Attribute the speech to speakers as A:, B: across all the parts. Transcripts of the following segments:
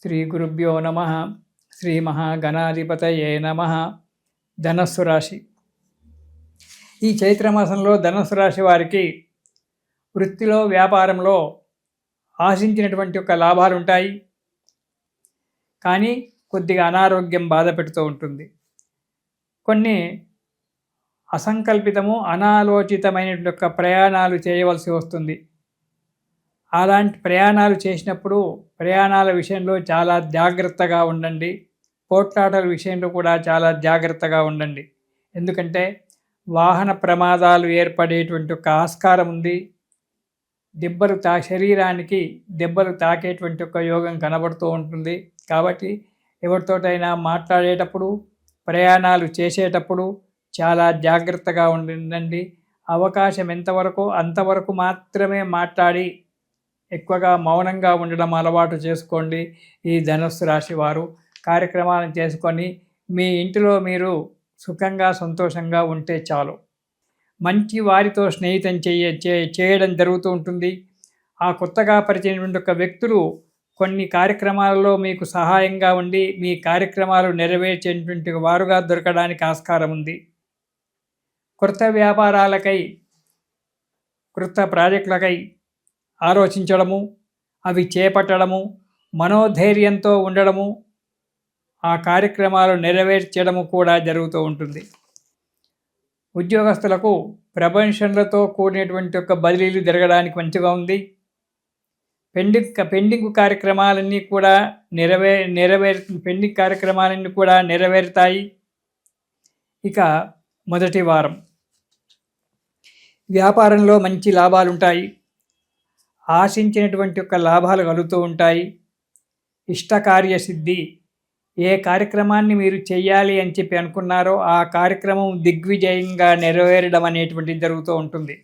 A: శ్రీ గురుభ్యో నమ. శ్రీ మహాగణాధిపతయే నమ. ధనస్సు రాశి. ఈ చైత్రమాసంలో ధనస్సు రాశి వారికి వృత్తిలో వ్యాపారంలో ఆశించినటువంటి ఒక లాభాలు ఉంటాయి. కానీ కొద్దిగా అనారోగ్యం బాధ పెడుతూ ఉంటుంది. కొన్ని అసంకల్పితము అనాలోచితమైనటువంటి ఒక ప్రయాణాలు చేయవలసి వస్తుంది. అలాంటి ప్రయాణాలు చేసినప్పుడు ప్రయాణాల విషయంలో చాలా జాగ్రత్తగా ఉండండి. పోట్లాటల విషయంలో కూడా చాలా జాగ్రత్తగా ఉండండి. ఎందుకంటే వాహన ప్రమాదాలు ఏర్పడేటువంటి ఒక ఆస్కారం ఉంది. శరీరానికి దెబ్బలు తాకేటువంటి ఒక యోగం కనబడుతూ ఉంటుంది. కాబట్టి ఎవరితోటైనా మాట్లాడేటప్పుడు ప్రయాణాలు చేసేటప్పుడు చాలా జాగ్రత్తగా ఉండండి. అవకాశం ఎంతవరకు అంతవరకు మాత్రమే మాట్లాడి ఎక్కువగా మౌనంగా ఉండడం అలవాటు చేసుకోండి. ఈ ధనుస్సు రాశి వారు కార్యక్రమాలను చేసుకొని మీ ఇంటిలో మీరు సుఖంగా సంతోషంగా ఉంటే చాలు. మంచి వారితో స్నేహితం చేయడం జరుగుతూ ఉంటుంది. ఆ కొత్తగా పరిచయమైనటువంటి ఒక వ్యక్తులు కొన్ని కార్యక్రమాలలో మీకు సహాయంగా ఉండి మీ కార్యక్రమాలు నెరవేర్చేటువంటి వారుగా దొరకడానికి ఆస్కారం ఉంది. కొత్త వ్యాపారాలకై కొత్త ప్రాజెక్టులకై ఆలోచించడము, అవి చేపట్టడము, మనోధైర్యంతో ఉండడము, ఆ కార్యక్రమాలు నెరవేర్చడము కూడా జరుగుతూ ఉంటుంది. ఉద్యోగస్తులకు ప్రమోషన్లతో కూడినటువంటి ఒక బదిలీలు జరగడానికి మంచిగా ఉంది. పెండింగ్ కార్యక్రమాలన్నీ కూడా పెండింగ్ కార్యక్రమాలన్నీ కూడా నెరవేరుతాయి. ఇక మొదటి వారం వ్యాపారంలో మంచి లాభాలు ఉంటాయి. ఆశించినటువంటి ఒక లాభాలు కలుగుతూ ఉంటాయి. ఇష్టకార్యసిద్ధి. ఏ కార్యక్రమాన్ని మీరు చెయ్యాలి అని చెప్పి అనుకున్నారో ఆ కార్యక్రమం దిగ్విజయంగా నెరవేరడం అనేటువంటిది జరుగుతూ ఉంటుంది.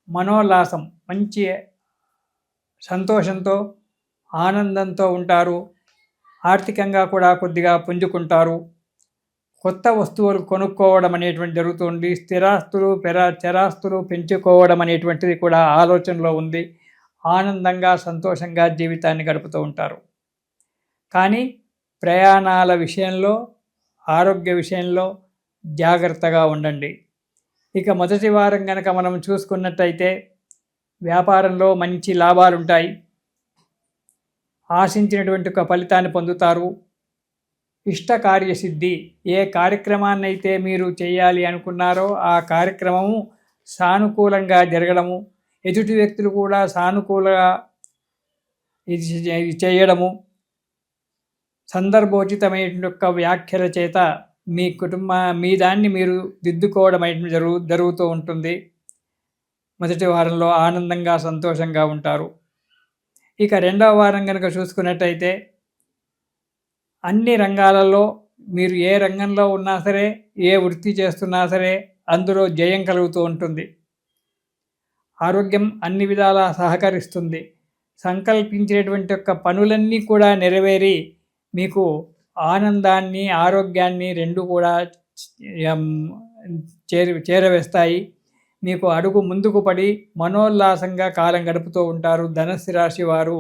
A: మనోల్లాసం, మంచి సంతోషంతో ఆనందంతో ఉంటారు. ఆర్థికంగా కూడా కొద్దిగా పుంజుకుంటారు. కొత్త వస్తువులు కొనుక్కోవడం అనేటువంటి జరుగుతుంది. స్థిరాస్తులు చరాస్తులు పెంచుకోవడం అనేటువంటిది కూడా ఆలోచనలో ఉంది. ఆనందంగా సంతోషంగా జీవితాన్ని గడుపుతూ ఉంటారు. కానీ ప్రయాణాల విషయంలో ఆరోగ్య విషయంలో జాగ్రత్తగా ఉండండి. ఇక మొదటి వారం కనుక మనం చూసుకున్నట్టయితే వ్యాపారంలో మంచి లాభాలు ఉంటాయి. ఆశించినటువంటి ఒక ఫలితాన్ని పొందుతారు. ఇష్టకార్యసిద్ధి. ఏ కార్యక్రమాన్ని అయితే మీరు చేయాలి అనుకున్నారో ఆ కార్యక్రమము సానుకూలంగా జరగడము, ఎదుటి వ్యక్తులు కూడా సానుకూలంగా ఇది చేయడము, సందర్భోచితమైన యొక్క వ్యాఖ్యల చేత మీ దాన్ని మీరు దిద్దుకోవడం జరుగుతూ ఉంటుంది. మొదటి వారంలో ఆనందంగా సంతోషంగా ఉంటారు. ఇక రెండవ వారం కనుక చూసుకున్నట్టయితే అన్ని రంగాలలో మీరు ఏ రంగంలో ఉన్నా సరే, ఏ వృత్తి చేస్తున్నా సరే అందులో జయం కలుగుతూ ఉంటుంది. ఆరోగ్యం అన్ని విధాలా సహకరిస్తుంది. సంకల్పించేటువంటి యొక్క పనులన్నీ కూడా నెరవేరి మీకు ఆనందాన్ని ఆరోగ్యాన్ని రెండు కూడా చేరవేస్తాయి. మీకు అడుగు ముందుకు పడి మనోల్లాసంగా కాలం గడుపుతూ ఉంటారు ధనుస్సు రాశి వారు.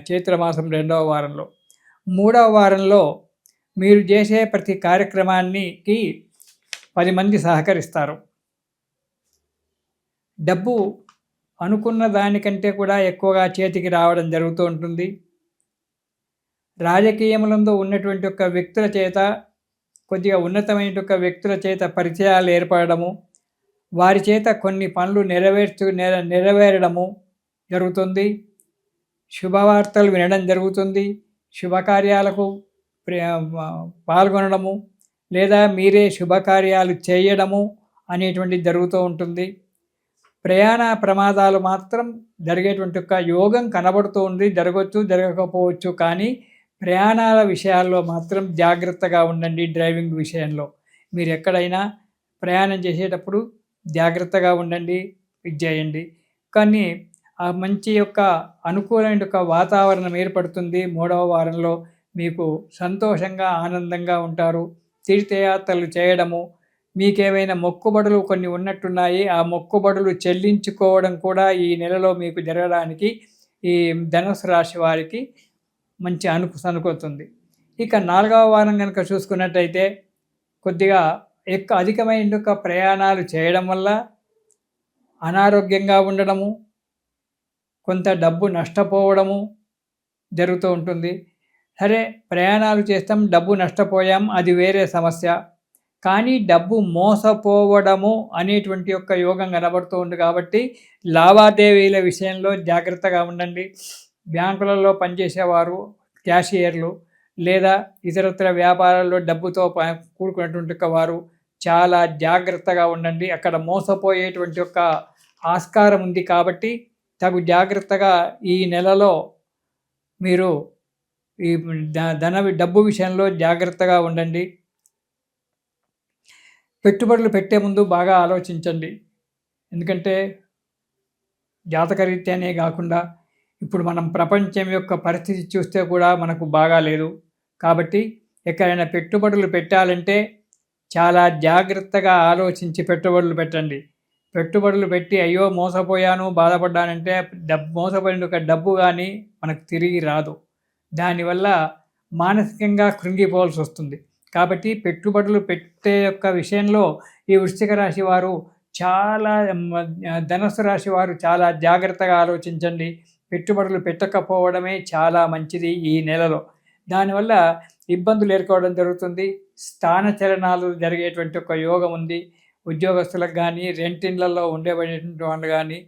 A: చైత్రమాసం 2వ వారంలో. 3వ వారంలో మీరు చేసే ప్రతి కార్యక్రమానికి 10 మంది సహకరిస్తారు. డబ్బు అనుకున్న దానికంటే కూడా ఎక్కువగా చేతికి రావడం జరుగుతూ ఉంటుంది. రాజకీయములందు ఉన్నటువంటి ఒక వ్యక్తుల చేత కొద్దిగా ఉన్నతమైన ఒక వ్యక్తుల చేత పరిచయాలు ఏర్పడము, వారి చేత కొన్ని పనులు నెరవేరడము జరుగుతుంది. శుభవార్తలు వినడం జరుగుతుంది. శుభకార్యాలకు పాల్గొనడము లేదా మీరే శుభకార్యాలు చేయడము అనేటువంటిది జరుగుతూ ఉంటుంది. ప్రయాణ ప్రమాదాలు మాత్రం జరిగేటువంటి ఒక యోగం కనబడుతూ ఉంది. జరగవచ్చు, జరగకపోవచ్చు. కానీ ప్రయాణాల విషయాల్లో మాత్రం జాగ్రత్తగా ఉండండి. డ్రైవింగ్ విషయంలో మీరు ఎక్కడైనా ప్రయాణం చేసేటప్పుడు జాగ్రత్తగా ఉండండి, ఇది చేయండి. కానీ ఆ మంచి యొక్క అనుకూలమైన యొక్క వాతావరణం ఏర్పడుతుంది. 3వ వారంలో మీకు సంతోషంగా ఆనందంగా ఉంటారు. తీర్థయాత్రలు చేయడము, మీకేమైనా మొక్కుబడులు కొన్ని ఉన్నట్టున్నాయి, ఆ మొక్కుబడులు చెల్లించుకోవడం కూడా ఈ నెలలో మీకు జరగడానికి ఈ ధనుసు రాశి వారికి మంచి అనుకూతుంది. ఇక 4వ వారం కనుక చూసుకున్నట్టయితే కొద్దిగా అధికమైన ప్రయాణాలు చేయడం వల్ల అనారోగ్యంగా ఉండడము, కొంత డబ్బు నష్టపోవడము జరుగుతూ ఉంటుంది. సరే, ప్రయాణాలు చేస్తాం, డబ్బు నష్టపోయాం, అది వేరే సమస్య. కానీ డబ్బు మోసపోవడము అనేటువంటి యోగం కనబడుతూ ఉంది కాబట్టి లావాదేవీల విషయంలో జాగ్రత్తగా ఉండండి. బ్యాంకులలో పనిచేసేవారు, క్యాషియర్లు లేదా ఇతరత్ర వ్యాపారాల్లో డబ్బుతో కూడుకున్నటువంటి వారు చాలా జాగ్రత్తగా ఉండండి. అక్కడ మోసపోయేటువంటి ఆస్కారం ఉంది కాబట్టి తగు జాగ్రత్తగా ఈ నెలలో మీరు ఈ డబ్బు విషయంలో జాగ్రత్తగా ఉండండి. పెట్టుబడులు పెట్టే ముందు బాగా ఆలోచించండి. ఎందుకంటే జాతకరీత్యానే కాకుండా ఇప్పుడు మనం ప్రపంచం యొక్క పరిస్థితి చూస్తే కూడా మనకు బాగాలేదు. కాబట్టి ఎక్కడైనా పెట్టుబడులు పెట్టాలంటే చాలా జాగ్రత్తగా ఆలోచించి పెట్టుబడులు పెట్టండి. పెట్టుబడులు పెట్టి అయ్యో మోసపోయాను, బాధపడ్డానంటే మోసపోయిన డబ్బు కానీ మనకు తిరిగి రాదు. దానివల్ల మానసికంగా కృంగిపోవాల్సి వస్తుంది. కాబట్టి పెట్టుబడులు పెట్టే విషయంలో ఈ వృశ్చిక రాశి వారు ధనుసు రాశి వారు చాలా జాగ్రత్తగా ఆలోచించండి. పెట్టుబడులు పెట్టకపోవడమే చాలా మంచిది ఈ నెలలో. దానివల్ల ఇబ్బందులు ఎదుర్కోవడం జరుగుతుంది. స్థానచలనాలు జరిగేటువంటి యోగం ఉంది. ఉద్యోగస్తులకు కానీ, రెంటిళ్లలో ఉండేటువంటి వాళ్ళు కానీ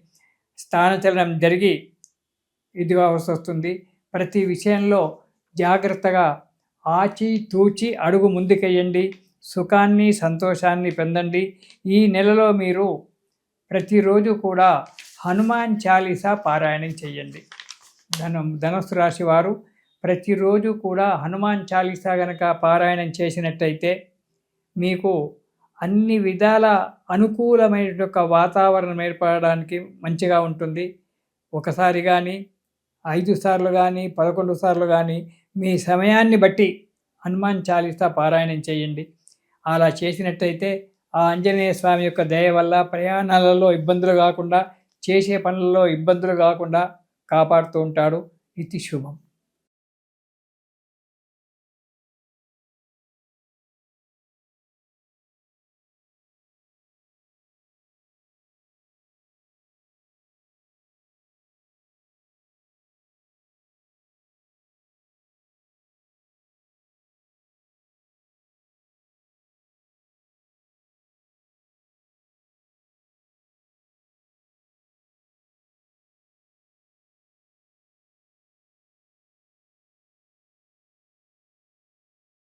A: స్థానచలనం జరిగి ఇదివలసి వస్తుంది. ప్రతి విషయంలో జాగ్రత్తగా ఆచితూచి అడుగు ముందుకెయ్యండి. సుఖాన్ని, సంతోషాన్ని పొందండి. ఈ నెలలో మీరు ప్రతిరోజు కూడా హనుమాన్ చాలీసా పారాయణం చేయండి. ధనుసు రాశి వారు ప్రతిరోజు కూడా హనుమాన్ చాలీసా గనక పారాయణం చేసినట్టయితే మీకు అన్ని విధాల అనుకూలమైన వాతావరణం ఏర్పడడానికి మంచిగా ఉంటుంది. ఒకసారి కానీ, 5 సార్లు కానీ, 11 సార్లు కానీ మీ సమయాన్ని బట్టి హనుమాన్ చాలీసా పారాయణం చేయండి. అలా చేసినట్టయితే ఆ ఆంజనేయ స్వామి యొక్క దయ వల్ల ప్రయాణాలలో ఇబ్బందులు కాకుండా, చేసే పనులలో ఇబ్బందులు కాకుండా కాపాడుతూ ఉంటాడు. ఇది శుభం.